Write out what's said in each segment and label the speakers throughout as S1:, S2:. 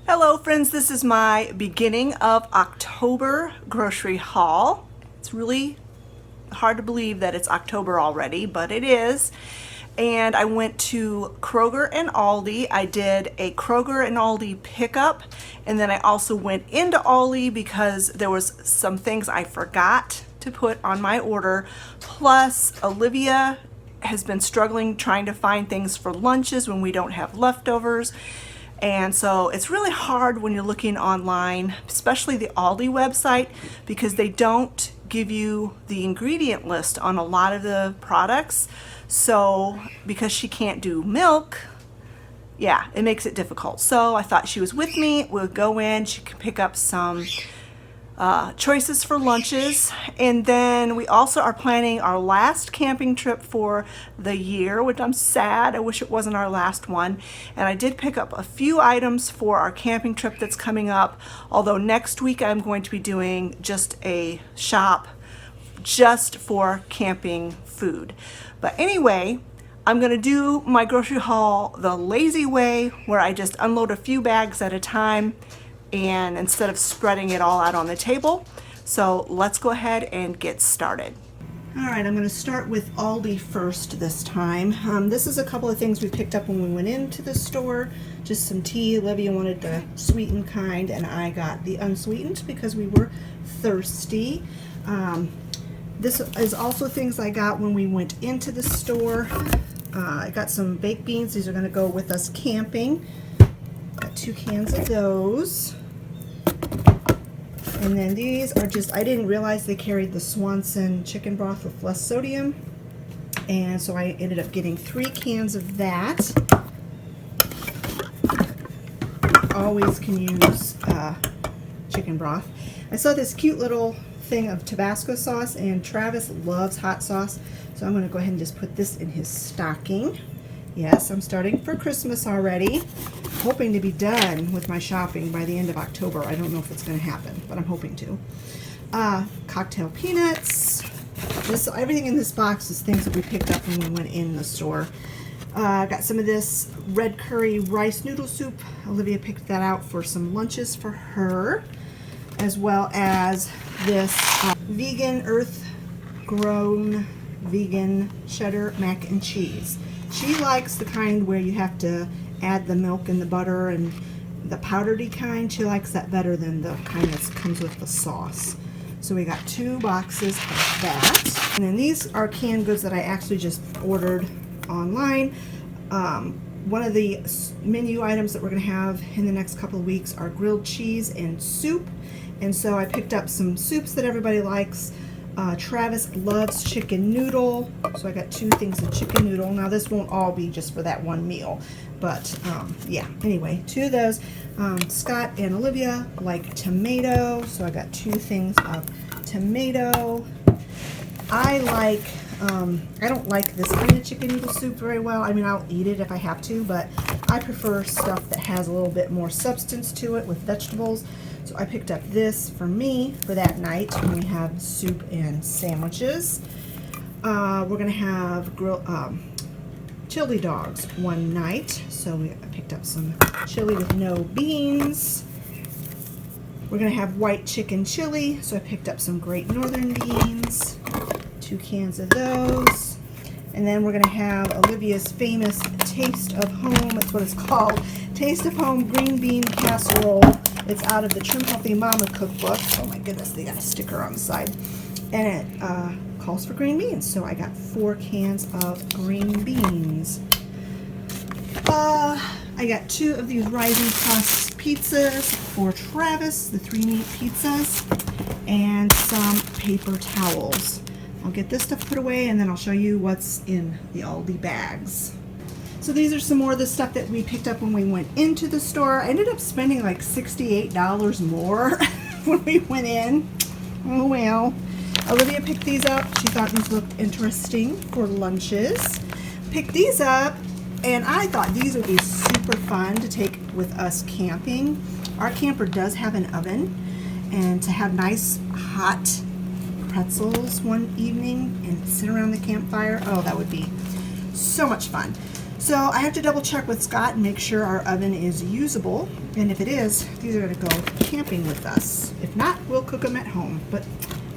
S1: Hello friends, this is my beginning of October grocery haul. It's really hard to believe that it's October already, but it is. And I went to Kroger and Aldi. I did a Kroger and Aldi pickup, and then I also went into Aldi because there was some things I forgot to put on my order. Plus, Olivia has been struggling trying to find things for lunches when we don't have leftovers. And so it's really hard when you're looking online, especially the Aldi website, because they don't give you the ingredient list on a lot of the products. So because she can't do milk, yeah, it makes it difficult. So I thought she was with me. We'll go in, she can pick up some choices for lunches, and then we also are planning our last camping trip for the year, which I'm sad. I wish it wasn't our last one. And I did pick up a few items for our camping trip that's coming up, although next week I'm going to be doing just a shop just for camping food. But anyway, I'm gonna do my grocery haul the lazy way, where I just unload a few bags at a time and instead of spreading it all out on the table. So let's go ahead and get started. All right, I'm going to start with Aldi first this time. This is a couple of things we picked up when we went into the store. Just some tea. Olivia wanted the sweetened kind, and I got the unsweetened because we were thirsty. This is also things I got when we went into the store. I got some baked beans. These are going to go with us camping. Got 2 cans of those. And then these are just, I didn't realize they carried the Swanson chicken broth with less sodium. And so I ended up getting 3 cans of that. Always can use chicken broth. I saw this cute little thing of Tabasco sauce, and Travis loves hot sauce. So I'm going to go ahead and just put this in his stocking. Yes, I'm starting for Christmas already. Hoping to be done with my shopping by the end of October. I don't know if it's going to happen, but I'm hoping to. Cocktail peanuts. Everything in this box is things that we picked up when we went in the store. Got some of this red curry rice noodle soup. Olivia picked that out for some lunches for her, as well as this vegan, earth-grown, vegan cheddar mac and cheese. She likes the kind where you have to add the milk and the butter and the powdery kind. She likes that better than the kind that comes with the sauce. So we got 2 boxes of that. And then these are canned goods that I actually just ordered online. One of the menu items that we're going to have in the next couple of weeks are grilled cheese and soup. And so I picked up some soups that everybody likes. Travis loves chicken noodle, so I got 2 things of chicken noodle. Now this won't all be just for that one meal, but yeah, anyway, 2 of those. Scott and Olivia like tomato, so I got 2 things of tomato. I don't like this kind of chicken noodle soup very well. I mean, I'll eat it if I have to, but I prefer stuff that has a little bit more substance to it with vegetables. So I picked up this for me for that night when we have soup and sandwiches. We're going to have chili dogs one night. So I picked up some chili with no beans. We're going to have white chicken chili. So I picked up some Great Northern beans, 2 cans of those. And then we're going to have Olivia's famous Taste of Home. That's what it's called. Taste of Home green bean casserole. It's out of the Trim Healthy Mama cookbook. Oh my goodness, they got a sticker on the side. And it calls for green beans. So I got 4 cans of green beans. I got 2 of these Rising Crust pizzas for Travis, the 3-meat pizzas, and some paper towels. I'll get this stuff put away and then I'll show you what's in the Aldi bags. So these are some more of the stuff that we picked up when we went into the store. I ended up spending like $68 more when we went in. Oh well. Olivia picked these up. She thought these looked interesting for lunches. Picked these up, and I thought these would be super fun to take with us camping. Our camper does have an oven, and to have nice hot pretzels one evening and sit around the campfire, oh, that would be so much fun. So I have to double check with Scott and make sure our oven is usable, and if it is, these are going to go camping with us. If not, we'll cook them at home. But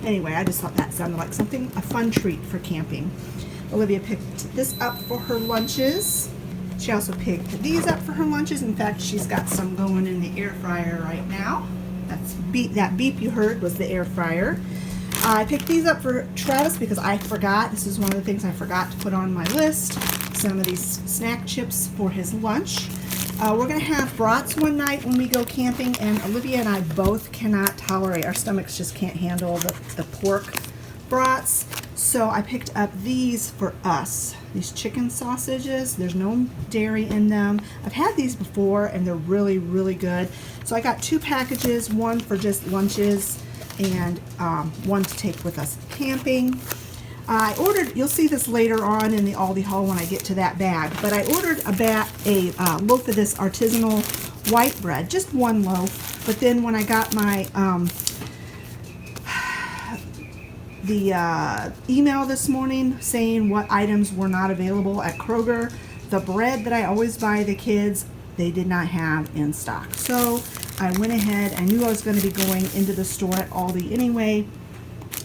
S1: anyway, I just thought that sounded like a fun treat for camping. Olivia picked this up for her lunches. She also picked these up for her lunches. In fact, she's got some going in the air fryer right now. That beep you heard was the air fryer. I picked these up for Travis because I forgot. This is one of the things I forgot to put on my list. Some of these snack chips for his lunch. We're going to have brats one night when we go camping, and Olivia and I both cannot tolerate, our stomachs just can't handle the pork brats. So I picked up these for us. These chicken sausages. There's no dairy in them. I've had these before, and they're really, really good. So I got 2 packages, one for just lunches and one to take with us camping. I ordered, you'll see this later on in the Aldi haul when I get to that bag, but I ordered a loaf of this artisanal white bread, just one loaf. But then when I got my email this morning saying what items were not available at Kroger, the bread that I always buy the kids, they did not have in stock. So I went ahead, I knew I was going to be going into the store at Aldi anyway,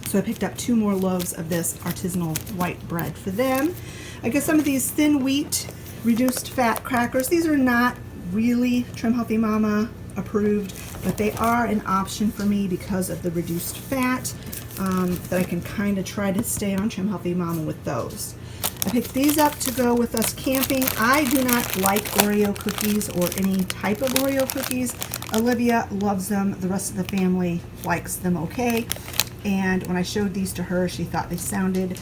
S1: so I picked up 2 more loaves of this artisanal white bread for them. I got some of these thin wheat reduced fat crackers. These are not really Trim Healthy Mama approved, but they are an option for me because of the reduced fat, that I can kind of try to stay on Trim Healthy Mama with those. I picked these up to go with us camping. I do not like Oreo cookies or any type of Oreo cookies. Olivia loves them. The rest of the family likes them okay. And when I showed these to her, she thought they sounded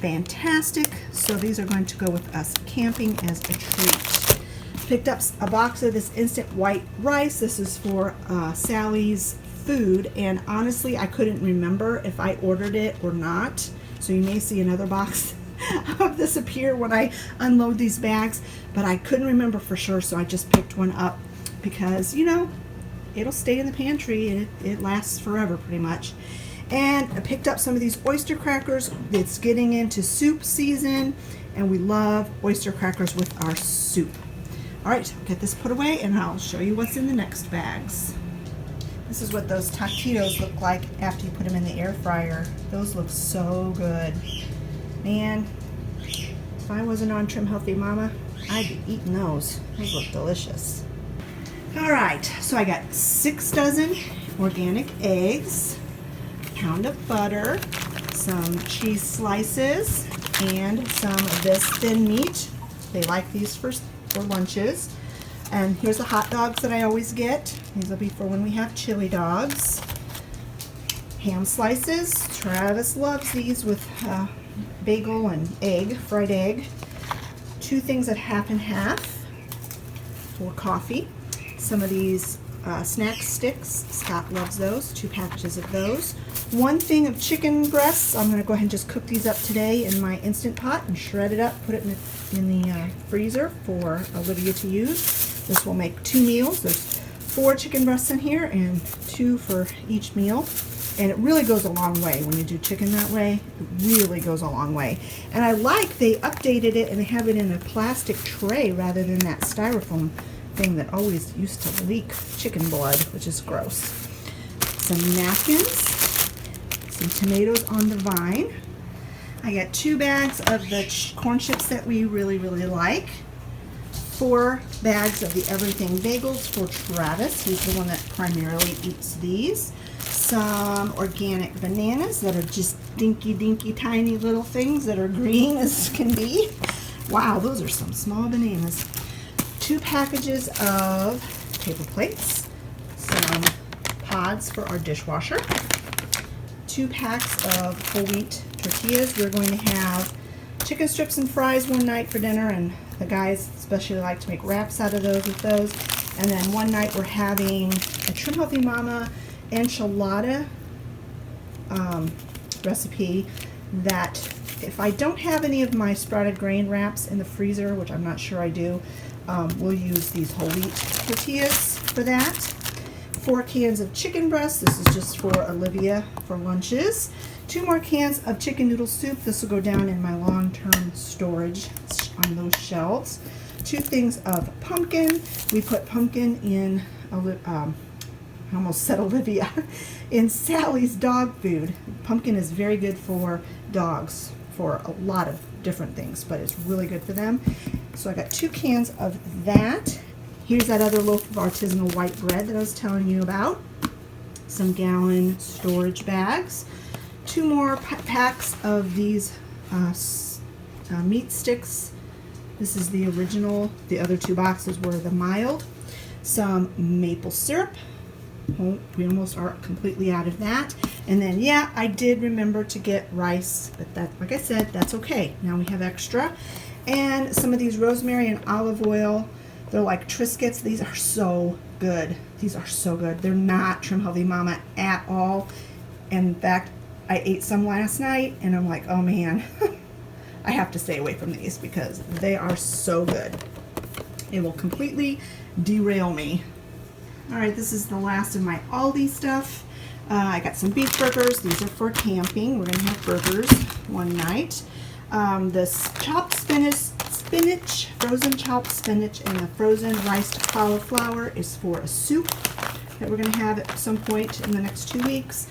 S1: fantastic. So these are going to go with us camping as a treat. Picked up a box of this instant white rice. This is for Sally's food. And honestly, I couldn't remember if I ordered it or not. So you may see another box of this appear when I unload these bags. But I couldn't remember for sure, so I just picked one up because, you know, it'll stay in the pantry and it lasts forever pretty much. And I picked up some of these oyster crackers. It's getting into soup season, and we love oyster crackers with our soup. All right, I'll get this put away, and I'll show you what's in the next bags. This is what those taquitos look like after you put them in the air fryer. Those look so good. Man, if I wasn't on Trim Healthy Mama, I'd be eating those. Those look delicious. All right, so I got 6 dozen organic eggs, pound of butter, some cheese slices, and some of this thin meat. They like these for lunches. And here's the hot dogs that I always get. These will be for when we have chili dogs. Ham slices. Travis loves these with bagel and egg, fried egg. 2 things at half and half for coffee. Some of these snack sticks. Scott loves those. 2 packages of those. 1 thing of chicken breasts. I'm going to go ahead and just cook these up today in my Instant Pot and shred it up, put it in the freezer for Olivia to use. This will make 2 meals. There's 4 chicken breasts in here and 2 for each meal. And it really goes a long way when you do chicken that way. It really goes a long way. And I like they updated it and they have it in a plastic tray rather than that styrofoam thing that always used to leak chicken blood, which is gross. Some napkins, some tomatoes on the vine. I got 2 bags of the corn chips that we really, really like. 4 bags of the Everything Bagels for Travis. He's the one that primarily eats these. Some organic bananas that are just dinky, dinky, tiny little things that are green as can be. Wow, those are some small bananas. 2 packages of paper plates. Some pods for our dishwasher. 2 packs of whole wheat tortillas. We're going to have chicken strips and fries one night for dinner, and the guys especially like to make wraps out of those with those. And then one night we're having a Trim Healthy Mama enchilada recipe that if I don't have any of my sprouted grain wraps in the freezer, which I'm not sure I do, we'll use these whole wheat tortillas for that. 4 cans of chicken breast. This is just for Olivia for lunches. 2 more cans of chicken noodle soup. This will go down in my long-term storage on those shelves. 2 things of pumpkin. We put pumpkin in, I almost said Olivia, in Sally's dog food. Pumpkin is very good for dogs for a lot of different things, but it's really good for them. So I got 2 cans of that. Here's that other loaf of artisanal white bread that I was telling you about. Some gallon storage bags. 2 more packs of these meat sticks. This is the original. The other 2 boxes were the mild. Some maple syrup. Oh, we almost are completely out of that. And then, yeah, I did remember to get rice, but that, like I said, that's okay. Now we have extra. And some of these rosemary and olive oil. They're like Triscuits. These are so good. These are so good. They're not Trim Healthy Mama at all. In fact, I ate some last night, and I'm like, oh man, I have to stay away from these because they are so good. It will completely derail me. All right, this is the last of my Aldi stuff. I got some beef burgers. These are for camping. We're gonna have burgers one night. This chopped spinach, frozen chopped spinach, and the frozen riced cauliflower is for a soup that we're gonna have at some point in the next 2 weeks.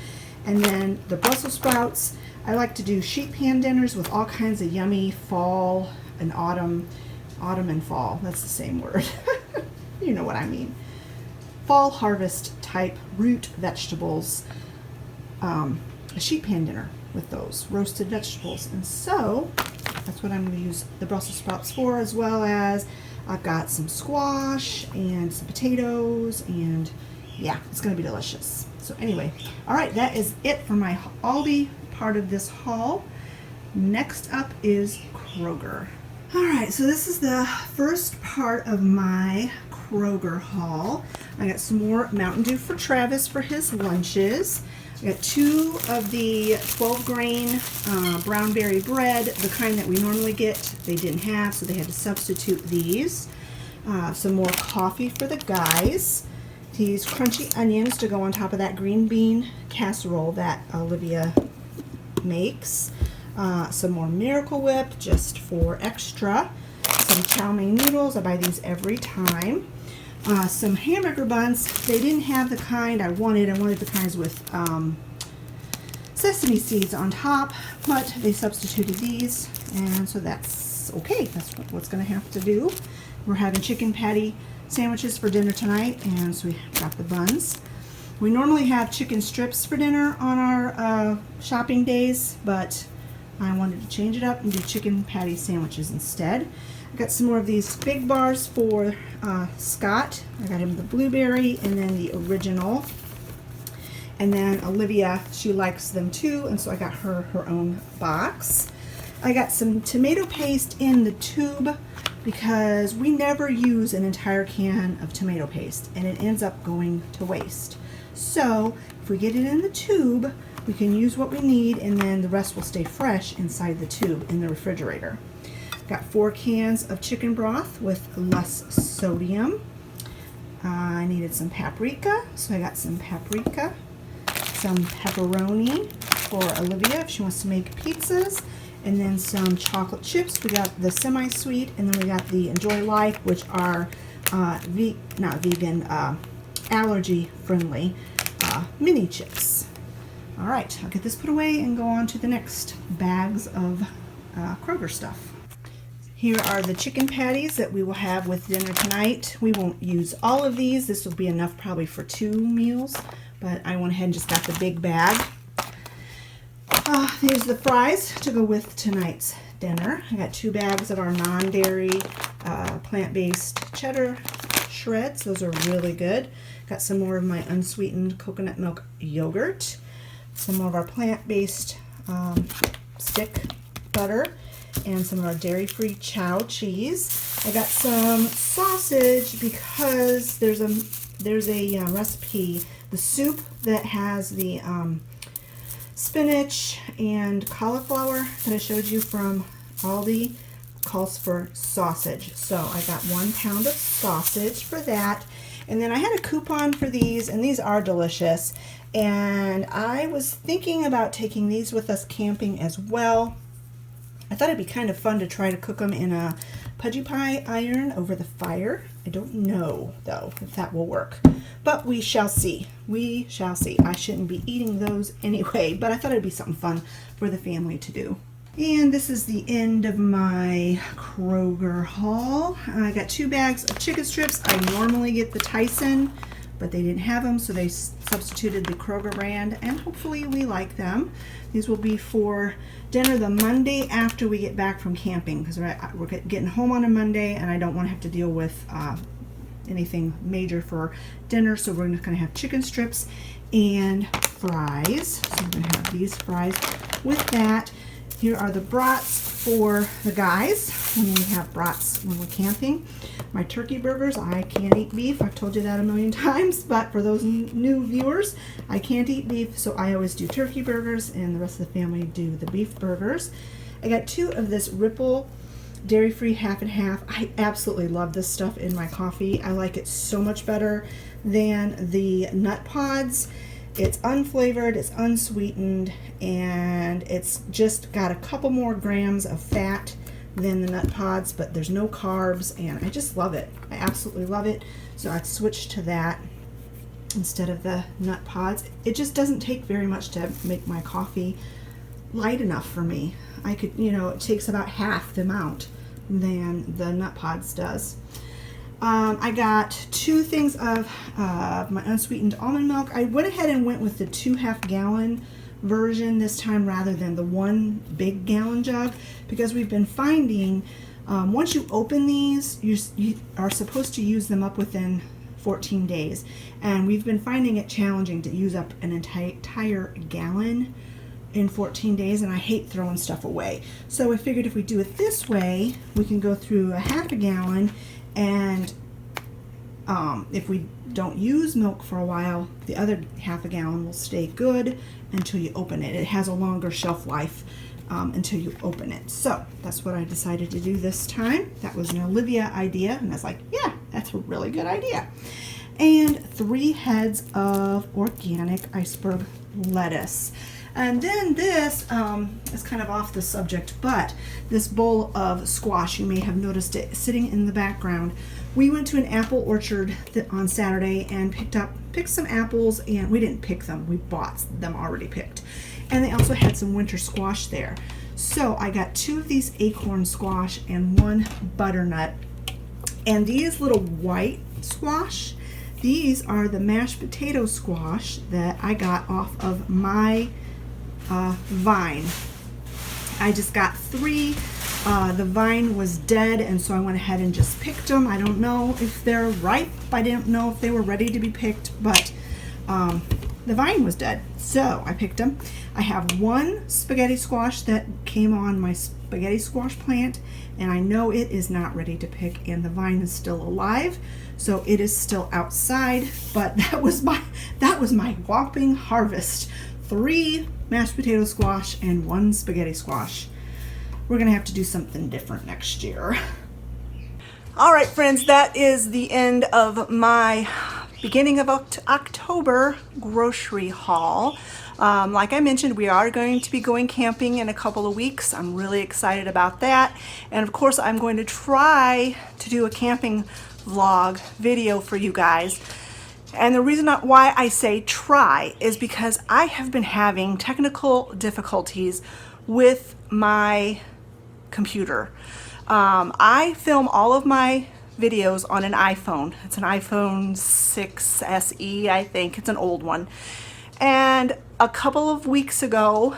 S1: And then the Brussels sprouts. I like to do sheet pan dinners with all kinds of yummy fall and autumn and fall. That's the same word. You know what I mean. Fall harvest type root vegetables. A sheet pan dinner with those roasted vegetables. And so that's what I'm going to use the Brussels sprouts for, as well as I've got some squash and some potatoes, and yeah, it's going to be delicious. So anyway, all right, that is it for my Aldi part of this haul. Next up is Kroger. All right, so this is the first part of my Kroger haul. I got some more Mountain Dew for Travis for his lunches. I got 2 of the 12 grain brown berry bread, the kind that we normally get. They didn't have, so they had to substitute these. Some more coffee for the guys. These crunchy onions to go on top of that green bean casserole that Olivia makes. Some more Miracle Whip just for extra. Some chow mein noodles. I buy these every time. Some hamburger buns. They didn't have the kind I wanted. I wanted the kinds with sesame seeds on top, but they substituted these, and so that's okay. That's what's going to have to do. We're having chicken patty sandwiches for dinner tonight, and so we got the buns. We normally have chicken strips for dinner on our shopping days, but I wanted to change it up and do chicken patty sandwiches instead. I got some more of these big bars for Scott. I got him the blueberry and then the original. And then Olivia, she likes them too, and so I got her her own box. I got some tomato paste in the tube because we never use an entire can of tomato paste and it ends up going to waste. So if we get it in the tube, we can use what we need, and then the rest will stay fresh inside the tube in the refrigerator. Got 4 cans of chicken broth with less sodium. I needed some paprika, so I got some paprika. Some pepperoni for Olivia if she wants to make pizzas. And then some chocolate chips. We got the semi-sweet, and then we got the Enjoy Life, which are not vegan, allergy-friendly mini chips. All right, I'll get this put away and go on to the next bags of Kroger stuff. Here are the chicken patties that we will have with dinner tonight. We won't use all of these. This will be enough probably for 2 meals, but I went ahead and just got the big bag. Here's the fries to go with tonight's dinner. I got 2 bags of our non-dairy plant-based cheddar shreds. Those are really good. Got some more of my unsweetened coconut milk yogurt. Some more of our plant-based stick butter. and some of our dairy-free chow cheese. I got some sausage because there's a recipe, the soup that has the spinach and cauliflower that I showed you from Aldi calls for sausage. So I got 1 pound of sausage for that. And then I had a coupon for these, and these are delicious. And I was thinking about taking these with us camping as well. I thought it'd be kind of fun to try to cook them in a pudgy pie iron over the fire. I don't know, though, if that will work. But we shall see. We shall see. I shouldn't be eating those anyway, but I thought it'd be something fun for the family to do. And this is the end of my Kroger haul. I got 2 bags of chicken strips. I normally get the Tyson, but they didn't have them, so they substituted the Kroger brand, and hopefully we like them. These will be for dinner the Monday after we get back from camping, because we're getting home on a Monday, and I don't want to have to deal with anything major for dinner, so we're just going to have chicken strips and fries. So I'm going to have these fries with that. Here are the brats for the guys when we have brats when we're camping. My turkey burgers, I can't eat beef. I've told you that a million times, but for those new viewers, I can't eat beef, so I always do turkey burgers, and the rest of the family do the beef burgers. I got 2 of this Ripple dairy-free half and half. I absolutely love this stuff in my coffee. I like it so much better than the nut pods. It's unflavored, it's unsweetened, and it's just got a couple more grams of fat than the nut pods, but there's no carbs, and I just love it. I absolutely love it. So I'd switch to that instead of the nut pods. It just doesn't take very much to make my coffee light enough for me. I could, it takes about half the amount than the nut pods does. I got 2 things of my unsweetened almond milk. I went ahead and went with the 2.5 gallon version this time rather than the 1 big gallon jug, because we've been finding once you open these, you are supposed to use them up within 14 days. And we've been finding it challenging to use up an entire gallon in 14 days, and I hate throwing stuff away. So I figured if we do it this way, we can go through a 1/2 gallon, and if we don't use milk for a while, the other 1/2 gallon will stay good until you open it. It has a longer shelf life until you open it. So that's what I decided to do this time. That was an Olivia idea, and I was like, yeah, that's a really good idea. And 3 heads of organic iceberg lettuce. And then this is kind of off the subject, but this bowl of squash, you may have noticed it sitting in the background. We went to an apple orchard on Saturday and picked some apples, and we didn't pick them, we bought them already picked. And they also had some winter squash there. So I got 2 of these acorn squash and 1 butternut. And these little white squash, these are the mashed potato squash that I got off of my vine. I just got 3. The vine was dead, and so I went ahead and just picked them. I don't know if they're ripe. I didn't know if they were ready to be picked, but the vine was dead, so I picked them. I have 1 spaghetti squash that came on my spaghetti squash plant, and I know it is not ready to pick, and the vine is still alive, so it is still outside. But that was my whopping harvest. 3 mashed potato squash and 1 spaghetti squash. We're gonna have to do something different next year. All right, friends, that is the end of my beginning of October grocery haul. Like I mentioned, we are going to be going camping in a couple of weeks. I'm really excited about that. And of course, I'm going to try to do a camping vlog video for you guys. And the reason why I say try is because I have been having technical difficulties with my computer. I film all of my videos on an iPhone. It's an iPhone 6 SE, I think. It's an old one. And a couple of weeks ago,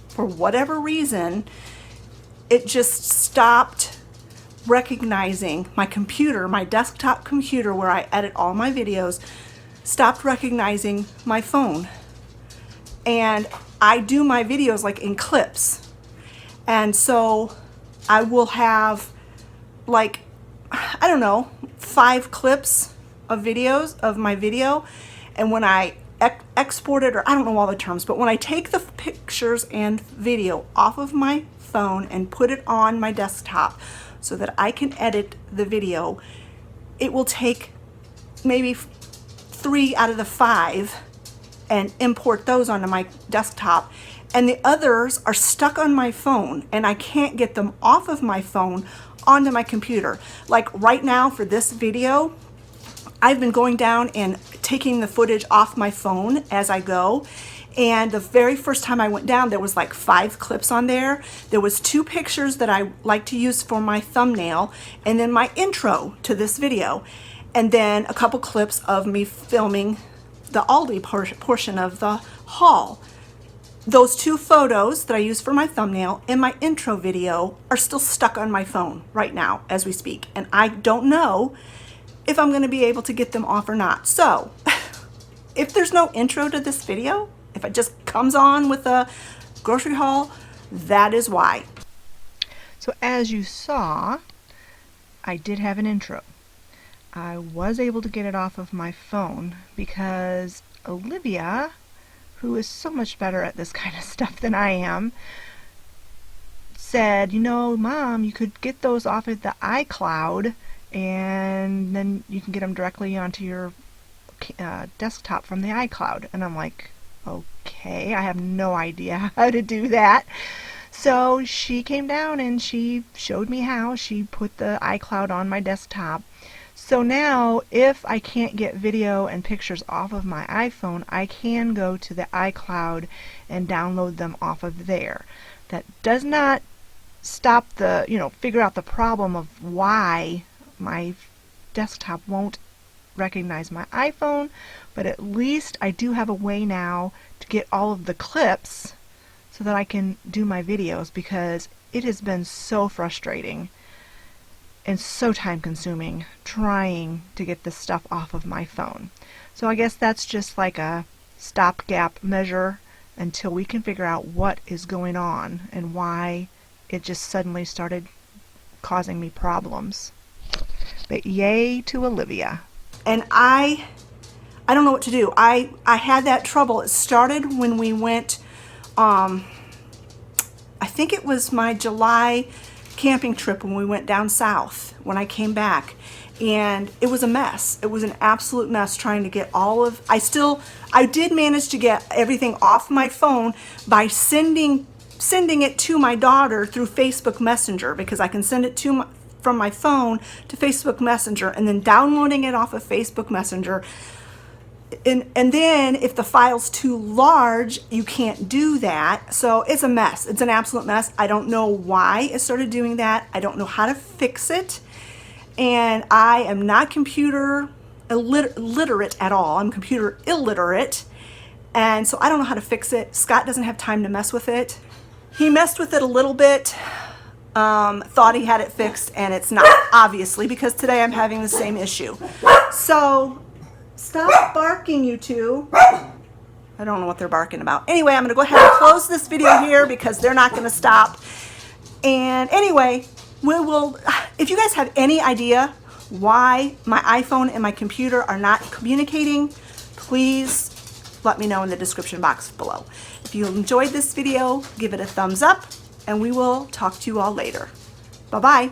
S1: for whatever reason, it just stopped recognizing my computer, my desktop computer where I edit all my videos, stopped recognizing my phone. And I do my videos like in clips. And so I will have like, I don't know, 5 clips of videos of my video, and when I export it, or I don't know all the terms, but when I take the pictures and video off of my phone and put it on my desktop so that I can edit the video, it will take maybe 3 out of the 5 and import those onto my desktop, and the others are stuck on my phone and I can't get them off of my phone onto my computer. Like right now for this video, I've been going down and taking the footage off my phone as I go, and the very first time I went down, there was like 5 clips on there. There was 2 pictures that I like to use for my thumbnail, and then my intro to this video, and then a couple clips of me filming the Aldi portion of the haul. Those 2 photos that I use for my thumbnail and my intro video are still stuck on my phone right now as we speak, and I don't know if I'm going to be able to get them off or not. So if there's no intro to this video, if it just comes on with a grocery haul, that is why. So as you saw, I did have an intro. I was able to get it off of my phone because Olivia, who is so much better at this kind of stuff than I am, said, you know, Mom, you could get those off of the iCloud and then you can get them directly onto your desktop from the iCloud. And I'm like, okay, I have no idea how to do that. So she came down and she showed me how. She put the iCloud on my desktop. So now if I can't get video and pictures off of my iPhone, I can go to the iCloud and download them off of there. That does not stop the, figure out the problem of why my desktop won't recognize my iPhone, but at least I do have a way now to get all of the clips so that I can do my videos, because it has been so frustrating and so time consuming trying to get this stuff off of my phone. So I guess that's just like a stopgap measure until we can figure out what is going on and why it just suddenly started causing me problems. But yay to Olivia. And I don't know what to do. I had that trouble. It started when we went, I think it was my July camping trip when we went down south when I came back. And it was a mess. It was an absolute mess trying to get all of, I did manage to get everything off my phone by sending it to my daughter through Facebook Messenger, because I can send it from my phone to Facebook Messenger and then downloading it off of Facebook Messenger. And then if the file's too large, you can't do that. So it's a mess. It's an absolute mess. I don't know why it started doing that. I don't know how to fix it. And I am not computer literate at all. I'm computer illiterate. And so I don't know how to fix it. Scott doesn't have time to mess with it. He messed with it a little bit. Thought he had it fixed, and it's not, obviously, because today I'm having the same issue. So stop barking, you two. I don't know what they're barking about. Anyway, I'm going to go ahead and close this video here because they're not going to stop. And anyway, if you guys have any idea why my iPhone and my computer are not communicating, please let me know in the description box below. If you enjoyed this video, give it a thumbs up, and we will talk to you all later. Bye-bye.